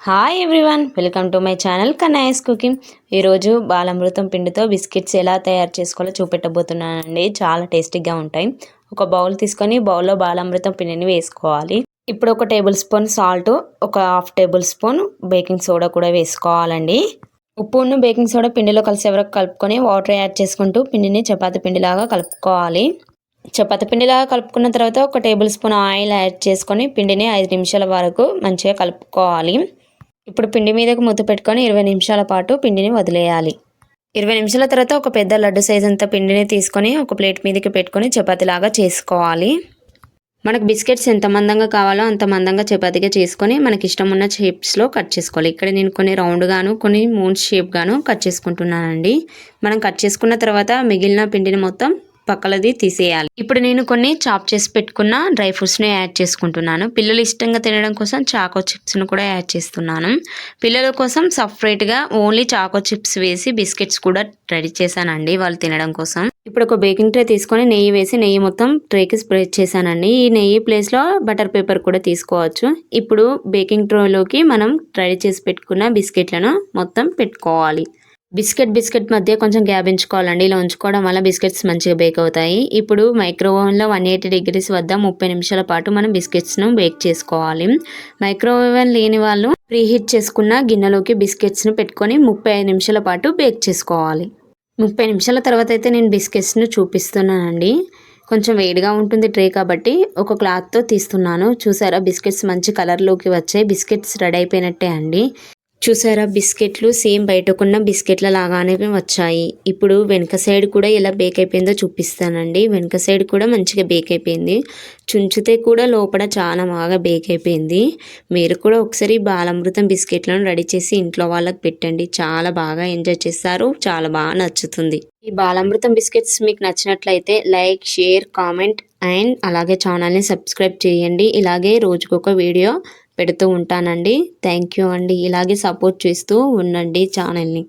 Hi everyone, welcome to my channel Kannayya's cooking. ఈరోజు బాలామృతం పిండితో biscuits ఎలా తయారు చేసుకోవాలో చూపెట్టబోతున్నానండి. చాలా టేస్టీగా ఉంటాయి. ఒక బౌల్ తీసుకొని బౌల్లో బాలామృతం పిండిని వేసుకోవాలి. ఇప్పుడు ఒక టేబుల్ స్పూన్ సాల్ట్, ఒక half table spoon baking soda కూడా వేసుకోవాలండి. ఉప్పును బేకింగ్ సోడా పిండిలో కలిసే వరకు కలుపుకొని వాటర్ యాడ్ చేసుకుంటూ పిండిని చపాతీ పిండిలాగా కలుపుకోవాలి. చపాతీ పిండిలాగా కలుపుకున్న తర్వాత ఒక టేబుల్ స్పూన్ ఆయిల్ యాడ్ చేసుకొని పిండిని 5 నిమిషాల వరకు మంచిగా కలుపుకోవాలి. ఇప్పుడు పిండి మీదకు మూత పెట్టుకొని 20 నిమిషాల పాటు పిండిని వదిలేయాలి. 20 నిమిషాల తర్వాత ఒక పెద్ద లడ్డు సైజ్ అంత పిండిని తీసుకొని ఒక ప్లేట్ మీదకి పెట్టుకొని చపాతీలాగా చేసుకోవాలి. మనకు బిస్కెట్స్ ఎంత మందంగా కావాలో అంత మందంగా చపాతీగా చేసుకొని మనకి ఇష్టం ఉన్న షేప్స్లో కట్ చేసుకోవాలి. ఇక్కడ నేను కొన్ని రౌండ్ గాను కొన్ని మూన్ షేప్ గాను కట్ చేసుకుంటున్నానండి. మనం కట్ చేసుకున్న తర్వాత మిగిలిన పిండిని మొత్తం పక్కలది తీసేయాలి. ఇప్పుడు నేను కొన్ని చాప్ చేసి పెట్టుకున్న డ్రై ఫ్రూట్స్ని యాడ్ చేసుకుంటున్నాను. పిల్లలు ఇష్టంగా తినడం కోసం చాకో చిప్స్ను కూడా యాడ్ చేస్తున్నాను. పిల్లల కోసం సపరేట్గా ఓన్లీ చాకో చిప్స్ వేసి బిస్కెట్స్ కూడా రెడీ చేశానండి వాళ్ళు తినడం కోసం. ఇప్పుడు ఒక బేకింగ్ ట్రే తీసుకొని నెయ్యి వేసి నెయ్యి మొత్తం ట్రేకి స్ప్రెడ్ చేశానండి. ఈ నెయ్యి ప్లేస్లో బటర్ పేపర్ కూడా తీసుకోవచ్చు. ఇప్పుడు బేకింగ్ ట్రేలోకి మనం రెడీ చేసి పెట్టుకున్న బిస్కెట్లను మొత్తం పెట్టుకోవాలి. బిస్కెట్ మధ్య కొంచెం గ్యాప్ ఉంచుకోవాలండి. ఇలా ఉంచుకోవడం వల్ల బిస్కెట్స్ మంచిగా బేక్ అవుతాయి. ఇప్పుడు మైక్రోవేవ్లో 180 డిగ్రీస్ వద్ద 30 నిమిషాల పాటు మనం బిస్కెట్స్ను బేక్ చేసుకోవాలి. మైక్రోవేవ్ లేని వాళ్ళు ప్రీహీట్ చేసుకున్న గిన్నెలోకి బిస్కెట్స్ను పెట్టుకొని 35 నిమిషాల పాటు బేక్ చేసుకోవాలి. 30 నిమిషాల తర్వాత అయితే నేను బిస్కెట్స్ను చూపిస్తున్నానండి. కొంచెం వేడిగా ఉంటుంది ట్రే కాబట్టి ఒక క్లాత్తో తీస్తున్నాను. చూసారా బిస్కెట్స్ మంచి కలర్లోకి వచ్చాయి. బిస్కెట్స్ రెడీ అయిపోయినట్టే అండి. చూసారా బిస్కెట్లు సేమ్ బయటకున్న బిస్కెట్ల లాగానే వచ్చాయి. ఇప్పుడు వెనక సైడ్ కూడా ఎలా బేక్ అయిపోయిందో చూపిస్తానండి. వెనక సైడ్ కూడా మంచిగా బేక్ అయిపోయింది. చుంచితే కూడా లోపల చాలా బాగా బేక్ అయిపోయింది. మీరు కూడా ఒకసారి బాలామృతం బిస్కెట్లను రెడీ చేసి ఇంట్లో వాళ్ళకి పెట్టండి. చాలా బాగా ఎంజాయ్ చేస్తారు. చాలా బాగా నచ్చుతుంది. ఈ బాలామృతం బిస్కెట్స్ మీకు నచ్చినట్లయితే లైక్, షేర్, కామెంట్ అండ్ అలాగే ఛానల్ని సబ్స్క్రైబ్ చేయండి. ఇలాగే రోజుకొక వీడియో పెడుతూ ఉంటానండి. థ్యాంక్ యూ అండి. ఇలాగే సపోర్ట్ చేస్తూ ఉండండి ఛానల్ని.